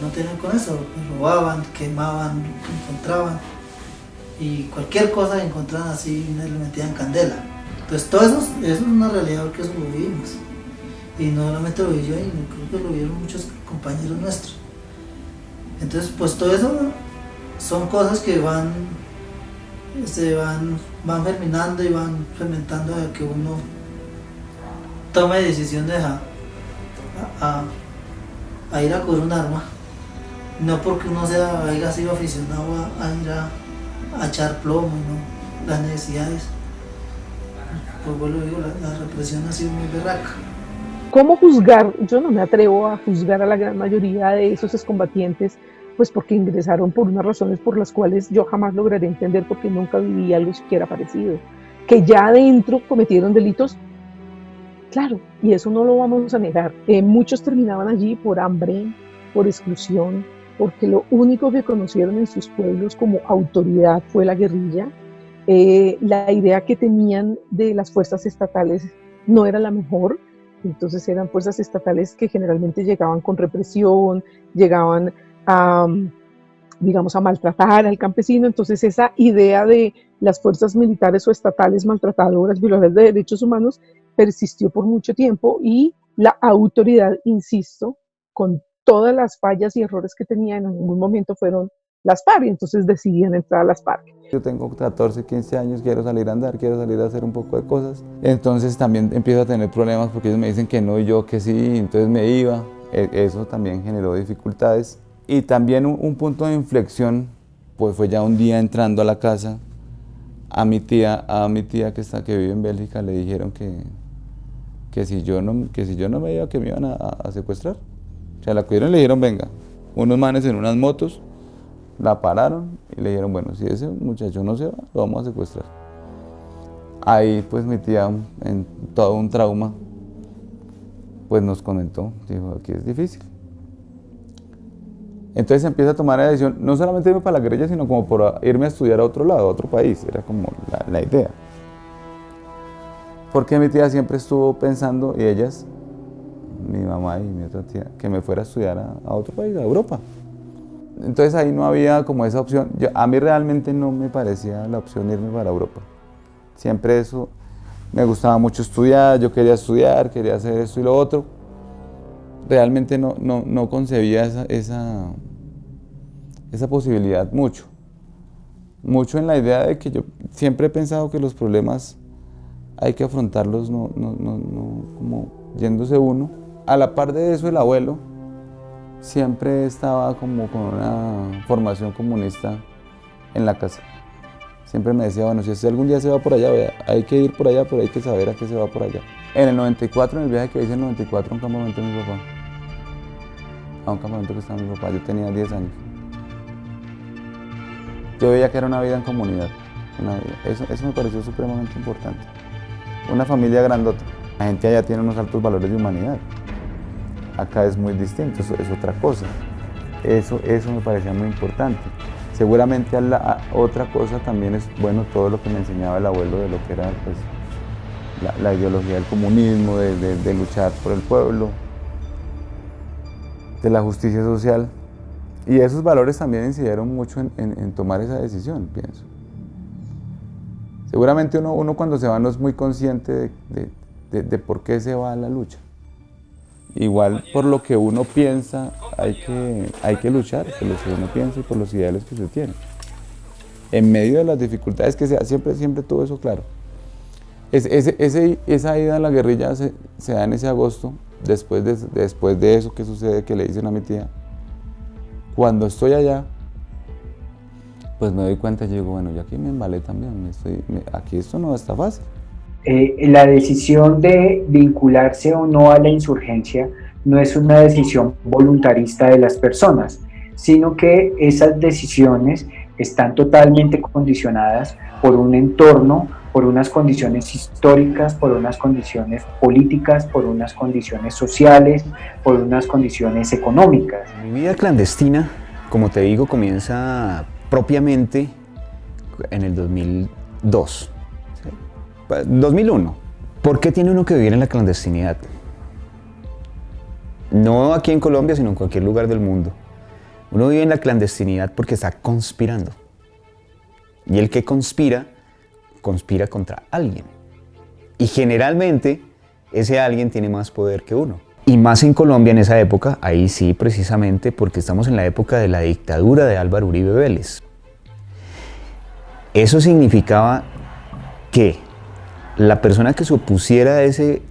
no tenían con eso, pues robaban, quemaban, encontraban, y cualquier cosa que encontraban así le metían candela. Entonces todo eso es una realidad porque eso lo vivimos, y no solamente lo viví yo, y creo que lo vieron muchos compañeros nuestros. Entonces pues todo eso son cosas que van germinando y van fermentando a que uno tome decisión de a ir a coger un arma, no porque uno haya sido aficionado a ir a echar plomo, ¿no? Las necesidades, pues vuelvo digo, la represión ha sido muy berraca. ¿Cómo juzgar? Yo no me atrevo a juzgar a la gran mayoría de esos excombatientes, pues porque ingresaron por unas razones por las cuales yo jamás lograré entender, porque nunca viví algo siquiera parecido. Que ya adentro cometieron delitos, claro, y eso no lo vamos a negar. Muchos terminaban allí por hambre, por exclusión, porque lo único que conocieron en sus pueblos como autoridad fue la guerrilla. La idea que tenían de las fuerzas estatales no era la mejor, entonces eran fuerzas estatales que generalmente llegaban con represión, llegaban a, digamos, a maltratar al campesino. Entonces esa idea de las fuerzas militares o estatales maltratadoras, violadores de derechos humanos, persistió por mucho tiempo, y la autoridad, insisto, con todas las fallas y errores que tenía, en algún momento fueron las FARC, y entonces decidían entrar a las FARC. Yo tengo 14, 15 años, quiero salir a andar, quiero salir a hacer un poco de cosas. Entonces también empiezo a tener problemas porque ellos me dicen que no y yo que sí, entonces me iba. Eso también generó dificultades. Y también un punto de inflexión, pues fue ya un día entrando a la casa, a mi tía que vive en Bélgica, le dijeron que si yo no me iba, que me iban a secuestrar. O sea, la cogieron y le dijeron, venga, unos manes en unas motos, la pararon y le dijeron, bueno, si ese muchacho no se va, lo vamos a secuestrar. Ahí pues mi tía, en todo un trauma, pues nos comentó, dijo, aquí es difícil. Entonces empieza a tomar la decisión, no solamente irme para la guerrilla, sino como por irme a estudiar a otro lado, a otro país, era como la idea. Porque mi tía siempre estuvo pensando, y ellas, mi mamá y mi otra tía, que me fuera a estudiar a otro país, a Europa. Entonces ahí no había como esa opción. A mí realmente no me parecía la opción irme para Europa. Siempre eso, me gustaba mucho estudiar, yo quería estudiar, quería hacer esto y lo otro. Realmente no concebía esa posibilidad mucho. Mucho en la idea de que yo siempre he pensado que los problemas hay que afrontarlos no como yéndose uno. A la par de eso, el abuelo siempre estaba como con una formación comunista en la casa. Siempre me decía, bueno, si usted algún día se va por allá, vea, hay que ir por allá, pero hay que saber a qué se va por allá. En el 94, en el viaje que hice en el 94, a un campamento de mi papá. A un campamento que estaba mi papá, yo tenía 10 años. Yo veía que era una vida en comunidad. Eso me pareció supremamente importante. Una familia grandota. La gente allá tiene unos altos valores de humanidad. Acá es muy distinto, eso es otra cosa. Eso me parecía muy importante. Seguramente otra cosa también es, bueno, todo lo que me enseñaba el abuelo de lo que era pues, la ideología del comunismo, de luchar por el pueblo, de la justicia social. Y esos valores también incidieron mucho en tomar esa decisión, pienso. Seguramente uno cuando se va no es muy consciente de por qué se va a la lucha. Igual por lo que uno piensa hay que luchar, por lo que uno piensa y por los ideales que se tiene. En medio de las dificultades que sea, siempre tuve eso claro. Esa ida a la guerrilla se da en ese agosto, después de eso que sucede, que le dicen a mi tía. Cuando estoy allá, pues me doy cuenta y digo, bueno, yo aquí me embalé también, aquí esto no está fácil. La decisión de vincularse o no a la insurgencia no es una decisión voluntarista de las personas, sino que esas decisiones están totalmente condicionadas por un entorno, por unas condiciones históricas, por unas condiciones políticas, por unas condiciones sociales, por unas condiciones económicas. Mi vida clandestina, como te digo, comienza propiamente en el 2002. 2001. ¿Por qué tiene uno que vivir en la clandestinidad? No aquí en Colombia, sino en cualquier lugar del mundo. Uno vive en la clandestinidad porque está conspirando. Y el que conspira contra alguien. Y generalmente ese alguien tiene más poder que uno. Y más en Colombia en esa época, ahí sí precisamente porque estamos en la época de la dictadura de Álvaro Uribe Vélez. Eso significaba que la persona que se opusiera a ese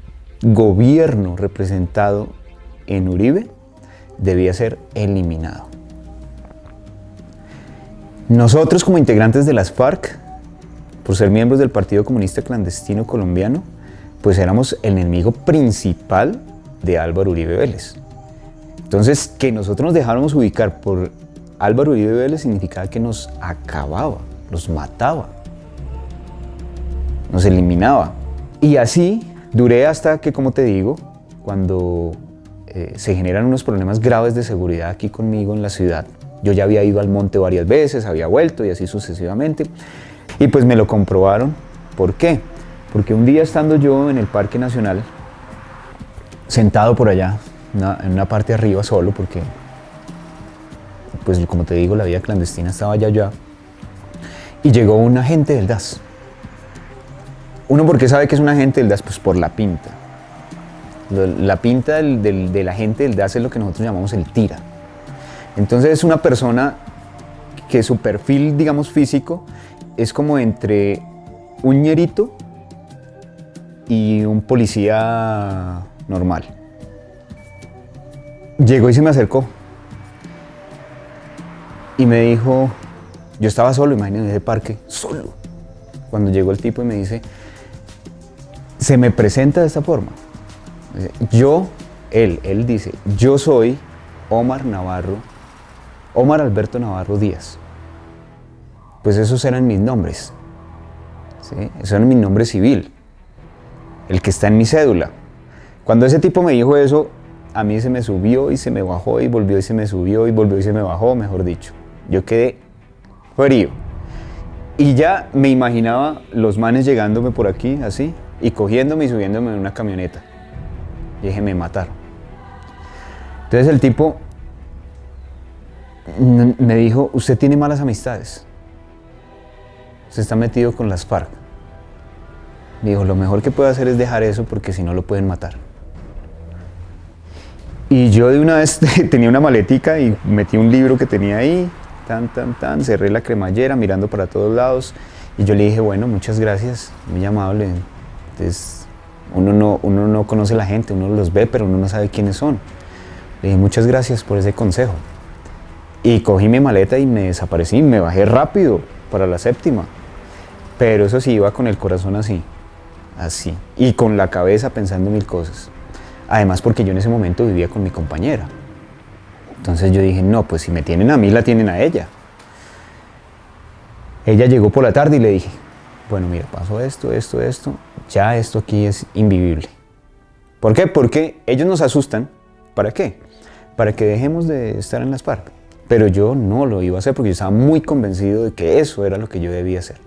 gobierno representado en Uribe debía ser eliminado. Nosotros como integrantes de las FARC, por ser miembros del Partido Comunista Clandestino Colombiano, pues éramos el enemigo principal de Álvaro Uribe Vélez. Entonces, que nosotros nos dejáramos ubicar por Álvaro Uribe Vélez significaba que nos acababa, nos mataba, nos eliminaba. Y así duré hasta que, como te digo, cuando se generan unos problemas graves de seguridad aquí conmigo en la ciudad. Yo ya había ido al monte varias veces, había vuelto y así sucesivamente. Y pues me lo comprobaron. ¿Por qué? Porque un día estando yo en el Parque Nacional, sentado por allá, en una parte de arriba solo, porque, pues como te digo, la vida clandestina estaba allá, y llegó un agente del DAS. Uno, ¿por qué sabe que es un agente del DAS? Pues por la pinta. La pinta del agente del DAS es lo que nosotros llamamos el tira. Entonces es una persona que su perfil, digamos, físico es como entre un ñerito y un policía normal. Llegó y se me acercó y me dijo, yo estaba solo, imagínense, en ese parque, solo. Cuando llegó el tipo y me dice, se me presenta de esta forma. Él dice, yo soy Omar Alberto Navarro Díaz. Pues esos eran mis nombres, ¿sí? Eso era mi nombre civil, el que está en mi cédula. Cuando ese tipo me dijo eso, a mí se me subió y se me bajó y volvió y se me subió y volvió y se me bajó, mejor dicho. Yo quedé frío. Y ya me imaginaba los manes llegándome por aquí, así, y cogiéndome y subiéndome en una camioneta. Y dije, me mataron. Entonces el tipo me dijo, usted tiene malas amistades. Usted está metido con las FARC. Me dijo, lo mejor que puede hacer es dejar eso porque si no lo pueden matar. Y yo de una vez tenía una maletica y metí un libro que tenía ahí, cerré la cremallera mirando para todos lados y yo le dije, bueno, muchas gracias, muy amable. Entonces, uno no conoce a la gente, uno los ve, pero uno no sabe quiénes son. Le dije, muchas gracias por ese consejo. Y cogí mi maleta y me desaparecí, me bajé rápido para la séptima. Pero eso sí, iba con el corazón así, y con la cabeza pensando mil cosas. Además porque yo en ese momento vivía con mi compañera. Entonces yo dije, no, pues si me tienen a mí, la tienen a ella. Ella llegó por la tarde y le dije, bueno, mira, pasó esto, ya esto aquí es invivible. ¿Por qué? Porque ellos nos asustan. ¿Para qué? Para que dejemos de estar en las FARC. Pero yo no lo iba a hacer porque yo estaba muy convencido de que eso era lo que yo debía hacer.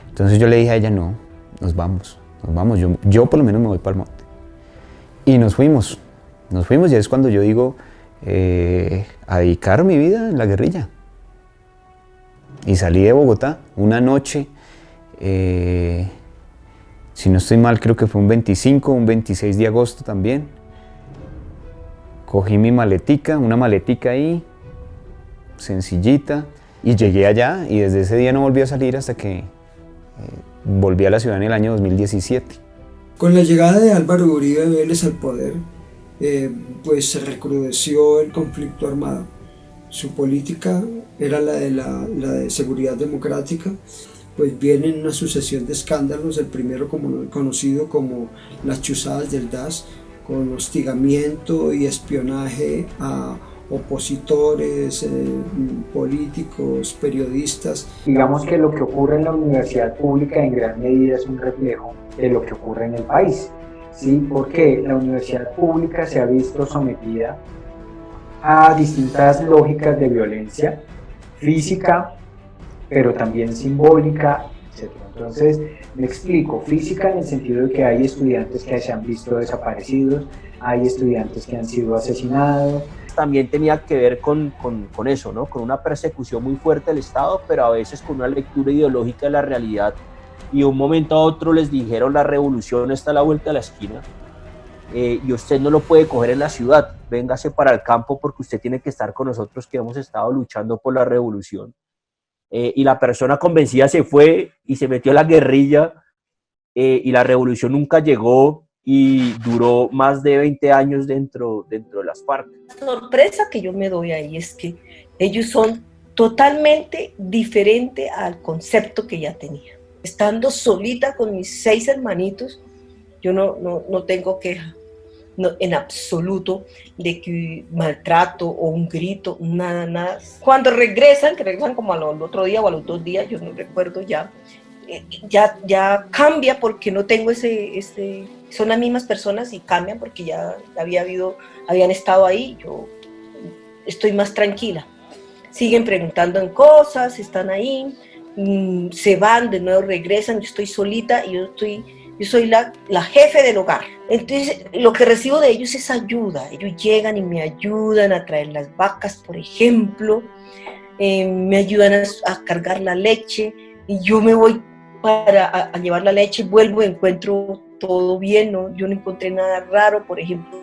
Entonces yo le dije a ella, no, nos vamos, yo por lo menos me voy para el monte. Y nos fuimos y es cuando yo digo, a dedicar mi vida en la guerrilla. Y salí de Bogotá una noche, si no estoy mal creo que fue un 25 o un 26 de agosto también. Cogí mi maletica, una maletica ahí, sencillita, y llegué allá y desde ese día no volví a salir hasta que volví a la ciudad en el año 2017. Con la llegada de Álvaro Uribe Vélez al poder, pues se recrudeció el conflicto armado. Su política era la de seguridad democrática, pues viene una sucesión de escándalos, el primero conocido como las chuzadas del DAS, con hostigamiento y espionaje a opositores, políticos, periodistas. Digamos que lo que ocurre en la universidad pública en gran medida es un reflejo de lo que ocurre en el país, ¿sí? Porque la universidad pública se ha visto sometida a distintas lógicas de violencia física, pero también simbólica, etc. Entonces, me explico, física en el sentido de que hay estudiantes que se han visto desaparecidos, hay estudiantes que han sido asesinados. También tenía que ver con eso, ¿no? Con una persecución muy fuerte del Estado, pero a veces con una lectura ideológica de la realidad. Y de un momento a otro les dijeron, la revolución está a la vuelta de la esquina, y usted no lo puede coger en la ciudad, véngase para el campo porque usted tiene que estar con nosotros que hemos estado luchando por la revolución. Y la persona convencida se fue y se metió a la guerrilla, y la revolución nunca llegó y duró más de 20 años dentro de las FARC. La sorpresa que yo me doy ahí es que ellos son totalmente diferentes al concepto que ya tenía. Estando solita con mis 6 hermanitos, yo no tengo queja, no, en absoluto, de que maltrato o un grito, nada. Cuando regresan, que regresan como al otro día o a los 2 días, yo no recuerdo ya cambia porque no tengo son las mismas personas y cambian porque ya habían estado ahí, yo estoy más tranquila. Siguen preguntando en cosas, están ahí, se van, de nuevo regresan, yo estoy solita y yo soy la jefe del hogar. Entonces, lo que recibo de ellos es ayuda. Ellos llegan y me ayudan a traer las vacas, por ejemplo, me ayudan a cargar la leche y yo me voy a llevar la leche, vuelvo y encuentro todo bien, ¿no? Yo no encontré nada raro, por ejemplo,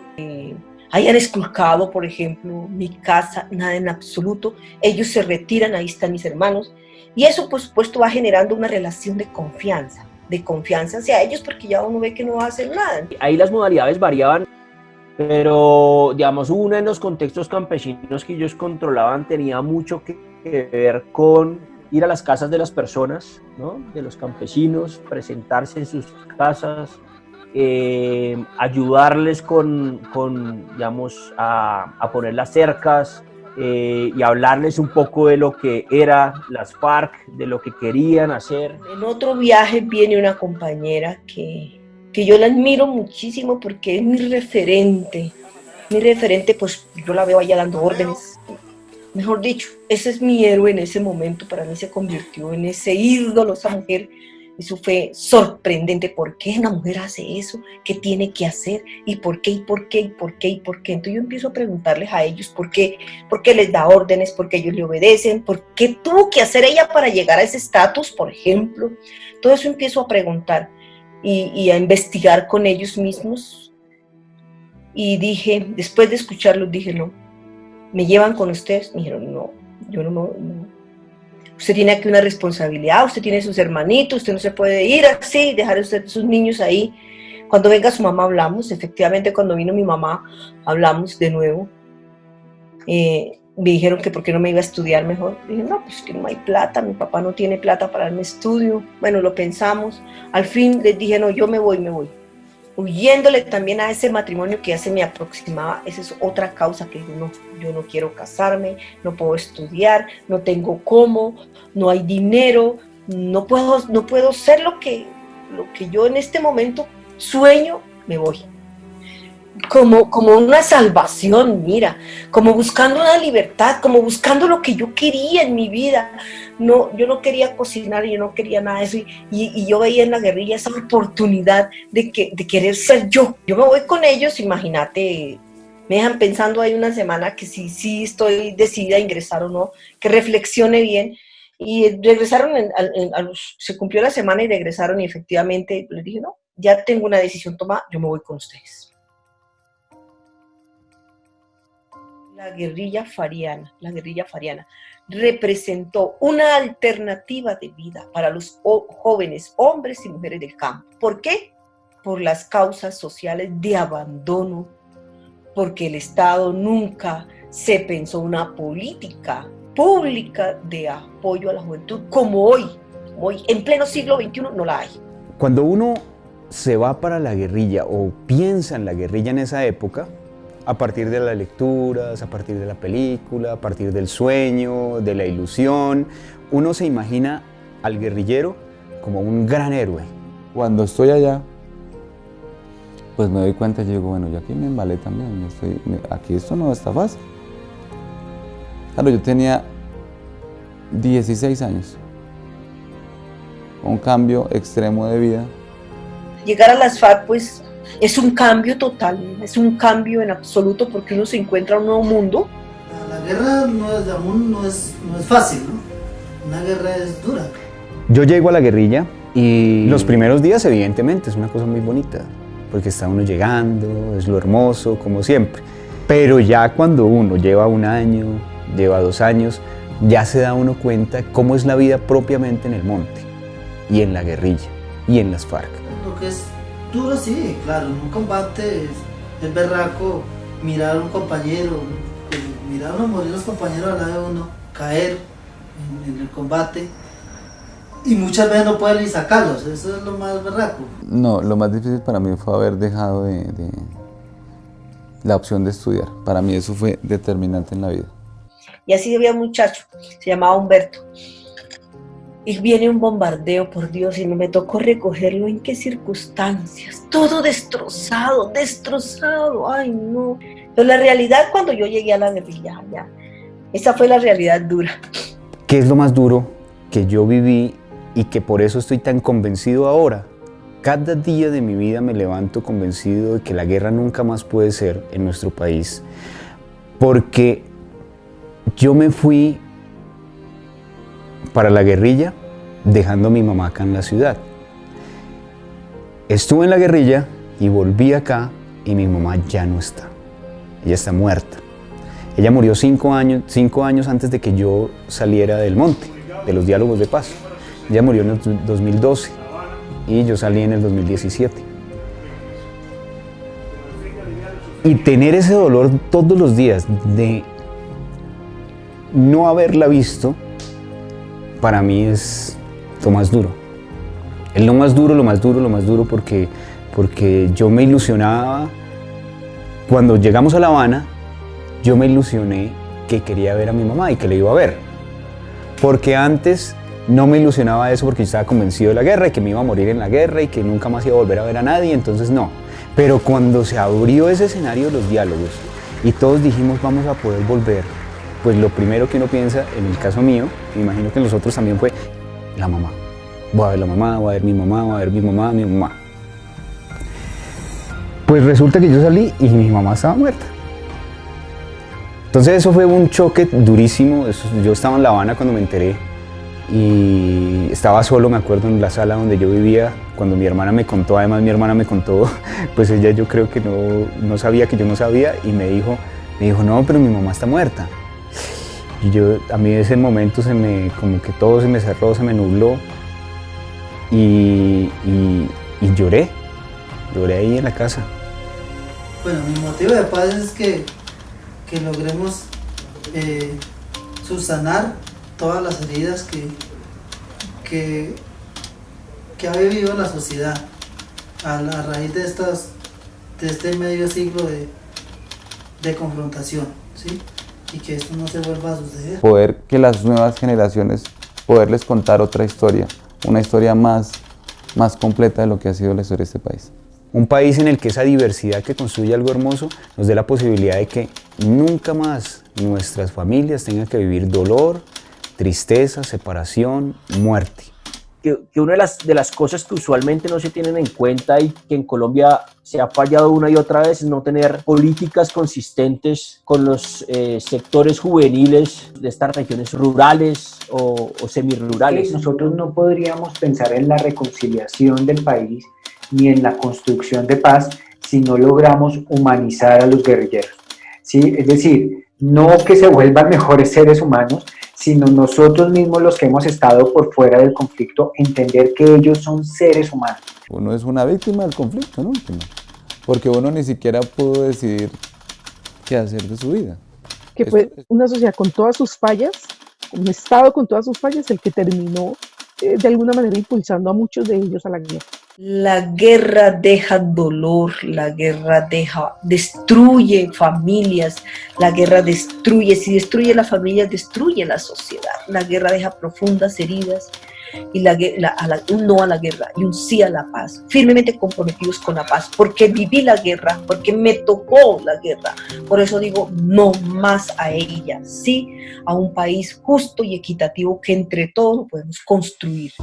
hayan esculcado, por ejemplo, mi casa, nada en absoluto. Ellos se retiran, ahí están mis hermanos, y eso, por supuesto, va generando una relación de confianza hacia ellos, porque ya uno ve que no va a hacer nada. Ahí las modalidades variaban, pero, digamos, uno en los contextos campesinos que ellos controlaban tenía mucho que que ver con ir a las casas de las personas, ¿no? De los campesinos, presentarse en sus casas, ayudarles digamos, a poner las cercas y hablarles un poco de lo que era las FARC, de lo que querían hacer. En otro viaje viene una compañera que yo la admiro muchísimo porque es mi referente, pues yo la veo allá dando órdenes. Mejor dicho, ese es mi héroe en ese momento, para mí se convirtió en ese ídolo, esa mujer. Eso fue sorprendente. ¿Por qué una mujer hace eso? ¿Qué tiene que hacer? ¿Y por qué? ¿Y por qué? ¿Y por qué? ¿Y por qué? Entonces yo empiezo a preguntarles a ellos por qué les da órdenes, por qué ellos le obedecen, por qué tuvo que hacer ella para llegar a ese estatus, por ejemplo. Todo eso empiezo a preguntar y a investigar con ellos mismos. Y dije, después de escucharlos, dije, no, ¿me llevan con ustedes? Me dijeron, no, yo no. Usted tiene aquí una responsabilidad, usted tiene sus hermanitos, usted no se puede ir así, dejar a usted sus niños ahí. Cuando venga su mamá hablamos, efectivamente cuando vino mi mamá hablamos de nuevo. Me dijeron que por qué no me iba a estudiar mejor. Dije, no, pues que no hay plata, mi papá no tiene plata para darme estudio. Bueno, lo pensamos. Al fin les dije, no, yo me voy. Huyéndole también a ese matrimonio que ya se me aproximaba. Esa es otra causa que yo no quiero casarme, no puedo estudiar, no tengo cómo, no hay dinero, no puedo ser lo que yo en este momento sueño. Me voy. Como una salvación, mira, como buscando una libertad, como buscando lo que yo quería en mi vida. No, yo no quería cocinar, yo no quería nada de eso, y yo veía en la guerrilla esa oportunidad de querer ser yo. Yo me voy con ellos, imagínate, me dejan pensando ahí una semana que si estoy decidida a ingresar o no, que reflexione bien, y regresaron, se cumplió la semana y regresaron, y efectivamente les dije, no, ya tengo una decisión tomada, yo me voy con ustedes. La guerrilla fariana representó una alternativa de vida para los jóvenes hombres y mujeres del campo. ¿Por qué? Por las causas sociales de abandono, porque el Estado nunca se pensó una política pública de apoyo a la juventud como hoy en pleno siglo XXI no la hay. Cuando uno se va para la guerrilla o piensa en la guerrilla en esa época, a partir de las lecturas, a partir de la película, a partir del sueño, de la ilusión, uno se imagina al guerrillero como un gran héroe. Cuando estoy allá, pues me doy cuenta y digo, bueno, yo aquí me embalé también, aquí esto no está fácil. Claro, yo tenía 16 años, un cambio extremo de vida. Llegar a las FARC, pues, es un cambio total, es un cambio en absoluto, porque uno se encuentra en un nuevo mundo. La guerra no es fácil, ¿no? Una guerra es dura. Yo llego a la guerrilla y los primeros días, evidentemente, es una cosa muy bonita, porque está uno llegando, es lo hermoso, como siempre. Pero ya cuando uno lleva 1 año, lleva 2 años, ya se da uno cuenta cómo es la vida propiamente en el monte, y en la guerrilla, y en las FARC. Lo que es duro, sí, claro, en un combate es berraco mirar a un compañero, mirar a uno morir los compañeros al lado de uno, caer en el combate, y muchas veces no poder ni sacarlos, eso es lo más berraco. No, lo más difícil para mí fue haber dejado la opción de estudiar. Para mí eso fue determinante en la vida. Y así había un muchacho, se llamaba Humberto. Y viene un bombardeo, por Dios, y me tocó recogerlo. ¿En qué circunstancias? Todo destrozado, ay no. Pero la realidad cuando yo llegué a la guerrilla, ya, esa fue la realidad dura. ¿Qué es lo más duro que yo viví y que por eso estoy tan convencido ahora? Cada día de mi vida me levanto convencido de que la guerra nunca más puede ser en nuestro país, porque yo me fui para la guerrilla dejando a mi mamá acá en la ciudad. Estuve en la guerrilla y volví acá y mi mamá ya no está. Ella está muerta. Ella murió 5 años antes de que yo saliera del monte, de los diálogos de paz. Ella murió en el 2012 y yo salí en el 2017. Y tener ese dolor todos los días de no haberla visto, para mí es lo más duro. Es lo más duro, porque yo me ilusionaba. Cuando llegamos a La Habana, yo me ilusioné que quería ver a mi mamá y que le iba a ver. Porque antes no me ilusionaba eso, porque yo estaba convencido de la guerra y que me iba a morir en la guerra y que nunca más iba a volver a ver a nadie, entonces no. Pero cuando se abrió ese escenario de los diálogos y todos dijimos vamos a poder volver, pues lo primero que uno piensa, en el caso mío, me imagino que en los otros también fue la mamá. Voy a ver la mamá, voy a ver mi mamá, voy a ver mi mamá. Pues resulta que yo salí y mi mamá estaba muerta. Entonces eso fue un choque durísimo. Yo estaba en La Habana cuando me enteré y estaba solo, me acuerdo, en la sala donde yo vivía, cuando mi hermana me contó, además mi hermana me contó, pues ella yo creo que no sabía que yo no sabía y me dijo, no, pero mi mamá está muerta. Y a mí ese momento como que todo se me cerró, se me nubló y lloré ahí en la casa. Bueno, mi motivo de paz es que logremos subsanar todas las heridas que ha vivido la sociedad a la raíz de este medio siglo de confrontación, ¿sí? Y que esto no se vuelva a suceder. Poder que las nuevas generaciones, poderles contar otra historia, una historia más completa de lo que ha sido la historia de este país. Un país en el que esa diversidad que construye algo hermoso nos dé la posibilidad de que nunca más nuestras familias tengan que vivir dolor, tristeza, separación, muerte. Que una de las cosas que usualmente no se tienen en cuenta y que en Colombia se ha fallado una y otra vez es no tener políticas consistentes con los sectores juveniles de estas regiones rurales o semirurales. Nosotros no podríamos pensar en la reconciliación del país ni en la construcción de paz si no logramos humanizar a los guerrilleros, ¿sí? Es decir, no que se vuelvan mejores seres humanos, sino nosotros mismos los que hemos estado por fuera del conflicto, entender que ellos son seres humanos. Uno es una víctima del conflicto, ¿no? Porque uno ni siquiera pudo decidir qué hacer de su vida. Que fue una sociedad con todas sus fallas, un Estado con todas sus fallas, el que terminó de alguna manera impulsando a muchos de ellos a la guerra. La guerra deja dolor, la guerra destruye familias, la guerra destruye, si destruye las familias, destruye la sociedad. La guerra deja profundas heridas y un no a la guerra y un sí a la paz, firmemente comprometidos con la paz, porque viví la guerra, porque me tocó la guerra. Por eso digo, no más a ella, sí a un país justo y equitativo que entre todos podemos construir.